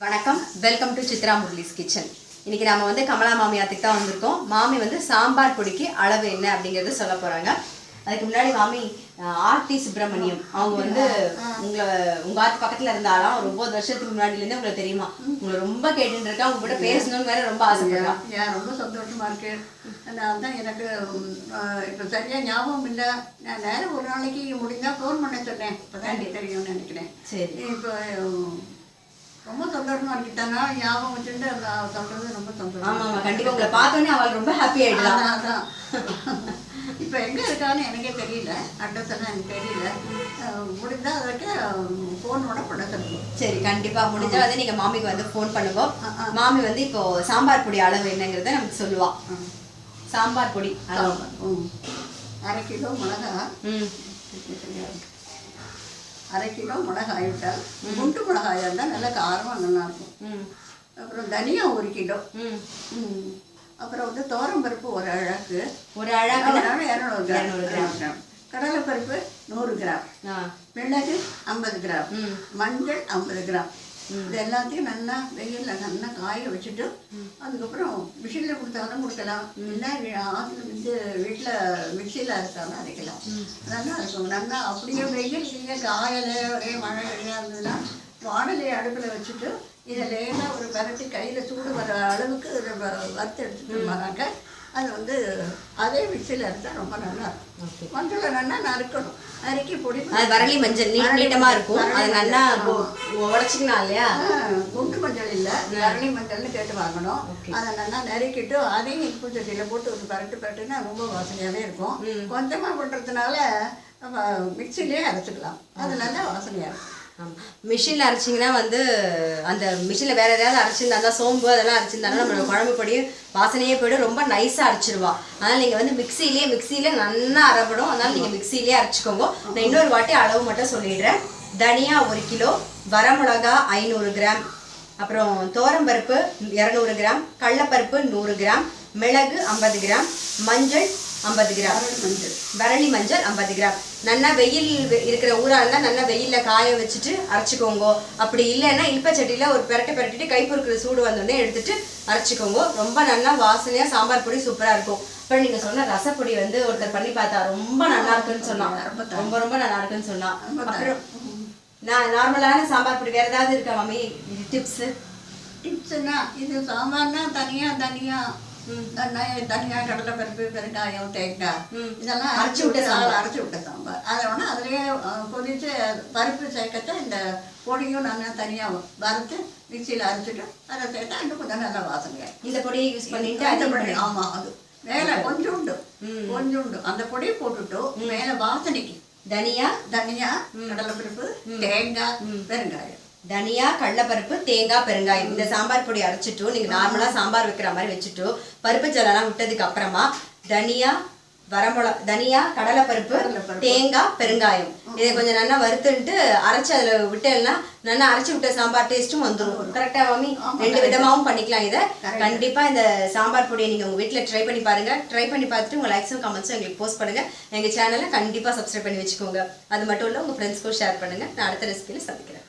வணக்கம், welcome to Chitra Murali's kitchen. இன்னைக்கு நாம வந்து கமலா மாமியாத்துக்கு தான் வந்திருக்கோம். மாமி வந்து சாம்பார் பொடிக்கு அளவு என்ன அப்படிங்கறத சொல்ல போறாங்க. அதுக்கு முன்னாடி மாமி ஆர்த்தி சுப்பிரமணியம் அவங்க வந்து உங்க ஆத்து பக்கத்துல இருந்தாலும் ஒரு 9 வருஷத்துக்கு முன்னாடில இருந்து உங்களுக்கு தெரியுமா? உங்களை ரொம்ப கேட்டுட்டு இருக்கா, உங்க கூட பேசணும்னு வேற ரொம்ப ஆசைப்படுறா. ரொம்ப சந்தோஷமா இருக்கு. நான் தான் எனக்கு இப்போ சரியா ஞாபகம் இல்லை. நான் நேரம் ஒரு நாளைக்கு முடிஞ்சா ஃபோன் பண்ண சொன்னேன். இப்போதான் தெரியும்னு நினைக்கிறேன். சரி, இப்போ ரொம்ப சந்தோஷமா இருக்கிட்டாங்க. ஞாபகம் வச்சுட்டு சொல்றது ரொம்ப சந்தோஷம். ஆமா ஆமா, கண்டிப்பா உங்களை பார்த்தோன்னே அவள் ரொம்ப ஹாப்பி ஆயிடுறா. அதான் இப்போ எங்கே இருக்கான்னு எனக்கே தெரியல, அட்ரஸ் எல்லாம் எனக்கு தெரியல. முடிஞ்சா அதுக்கு ஃபோனோட பண்ண சொல்லுவோம். சரி, கண்டிப்பா முடிஞ்சா வந்து நீங்க மாமிக்கு வந்து ஃபோன் பண்ணுவோம். மாமி வந்து இப்போ சாம்பார் பொடி அளவு என்னங்கிறத நமக்கு சொல்லுவா. சாம்பார் பொடி அளவு 1/2 கிலோ மிளகா, 1/2 கிலோ மிளகாய் விட்டால் குண்டு மிளகாயாக இருந்தால் நல்லா காரமாக நல்லாயிருக்கும். அப்புறம் தனியா 1 கிலோ, அப்புறம் வந்து பருப்பு ஒரு அழகு 200 கிராம், கடலைப்பருப்பு 100 கிராம், மிளகு 50 கிராம், மஞ்சள் 50 கிராம். இது எல்லாத்தையும் நல்லா வெயிலில் நல்லா காய வச்சுட்டு அதுக்கப்புறம் மிஷினில் கொடுத்தாலும் கொடுக்கலாம், இல்லை வீட்டில் மிக்சியில் அரைச்சாலும் அரைக்கலாம். நல்லா இருக்கும். நல்லா அப்படியே வெயில் இல்லை காயலை ஒரே மழை வெயிலாக இருந்ததுன்னா வானலை அடுப்பில் வச்சுட்டு இதை லேசாக ஒரு பரட்டி கையில் சூடு வர அளவுக்கு வறுத்து எடுத்துட்டோம்னாக்க அது வந்து அதே மிக்சியில் அரைச்சா ரொம்ப நல்லா இருக்கும். மஞ்சளை நல்லா நறுக்கணும், நறுக்கி பொடி வரலி மஞ்சள் நீட்டமா இருக்கும். அது நல்லா உடச்சிக்கலாம் இல்லையா? குண்டு மஞ்சள் இல்லை, வரலி மஞ்சள்னு கேட்டு வாங்கணும். அதை நல்லா நறுக்கிட்டு அதையும் இனிப்பு சட்டியில் போட்டு ஒரு பரட்டுனா ரொம்ப வாசனையாகவே இருக்கும். கொஞ்சமாக பண்ணுறதுனால நம்ம மிக்சிலேயே அரைச்சிக்கலாம், அது நல்லா வாசனையாக இருக்கும். மிஷினில் அரைச்சிங்கன்னா வந்து அந்த மிஷினில் வேறு ஏதாவது அரைச்சிருந்தா சோம்பு அதெல்லாம் அரைச்சிருந்தாலும் நம்மளோட குழம்பு பொடி வாசனையே போய்டும், ரொம்ப நைஸாக அரைச்சிருவா. அதனால் நீங்கள் வந்து மிக்சியிலே நல்லா அரைப்படும். அதனால் நீங்கள் மிக்சியிலே அரைச்சிக்கோங்க. நான் இன்னொரு வாட்டி அளவு மட்டும் சொல்லிடுறேன். தனியா 1 கிலோ, வரமிளகா 500 கிராம், அப்புறம் தோரம்பருப்பு 200 கிராம், கடலைப்பருப்பு 100 கிராம், மிளகு 50 கிராம், மஞ்சள் 50 கிராம், வரலி மஞ்சள் 50 கிராம். நல்லா வெயில் இருக்கிற ஊராக இருந்தால் நல்லா வெயிலில் காய வச்சுட்டு அரைச்சிக்கோங்க. அப்படி இல்லைன்னா இல்பச்சட்டியில் ஒரு பெரட்டிட்டு கை பொறுக்கிற சூடு வந்தோடனே எடுத்துட்டு அரைச்சிக்கோங்க. ரொம்ப நல்லா வாசனையாக சாம்பார் பொடி சூப்பராக இருக்கும். இப்போ நீங்கள் சொன்ன ரசப்பொடி வந்து ஒருத்தர் பண்ணி பார்த்தா ரொம்ப நல்லா இருக்குன்னு சொன்னான். ரொம்ப நல்லா இருக்குன்னு சொன்னான். அப்புறம் நான் நார்மலான சாம்பார் பொடி வேறு ஏதாவது இருக்கா மாமி டிப்ஸ்னா? இது சாம்பார்னா தனியாக தனியா கடலைப்பருப்பு, பெருங்காயம், தேங்காய் இதெல்லாம் அரைச்சி விட்ட சாம்பார். அதை வேணா அதுலேயே கொதிச்சு பருப்பு சேர்க்கத்த இந்த பொடியும் நல்லா தனியாக வறுத்து மிக்சியில் அரைச்சிட்டு அதை சேர்த்தா இன்னும் கொஞ்சம் நல்லா வாசனை. இந்த பொடியை யூஸ் பண்ணிட்டு அந்த பொடி ஆமாம், அது மேலே கொஞ்சோண்டு அந்த பொடியை போட்டுட்டு மேலே வாசனைக்கு தனியா கடலைப்பருப்பு, தேங்காய், பெருங்காயம். தனியா, கடலைப்பருப்பு, தேங்காய், பெருங்காயம் இந்த சாம்பார் பொடி அரைச்சிட்டு நீங்க நார்மலா சாம்பார் வைக்கிற மாதிரி வச்சுட்டு பருப்பு ஜலெல்லாம் விட்டதுக்கு அப்புறமா தனியா, கடலைப்பருப்பு, தேங்காய், பெருங்காயம் இதை கொஞ்சம் நல்லா வறுத்துட்டு அரைச்சி அதுல விட்டேன்னா நல்லா அரைச்சி விட்ட சாம்பார் டேஸ்ட்டும் வந்துடும். கரெக்டா மாமி? 2 விதமாகவும் பண்ணிக்கலாம். இதை கண்டிப்பா இந்த சாம்பார் பொடியை நீங்க உங்க வீட்டுல ட்ரை பண்ணி பாருங்க. ட்ரை பண்ணி பார்த்துட்டு உங்க லைக்ஸும் கமெண்ட்ஸும் எங்களுக்கு போஸ்ட் பண்ணுங்க. எங்க சேனலை கண்டிப்பா சப்ஸ்கிரைப் பண்ணி வச்சுக்கோங்க. அது மட்டும் இல்ல உங்க ஃப்ரெண்ட்ஸ்க்கும் ஷேர் பண்ணுங்க. நான் அடுத்த ரெசிபியில சந்திக்கிறேன்.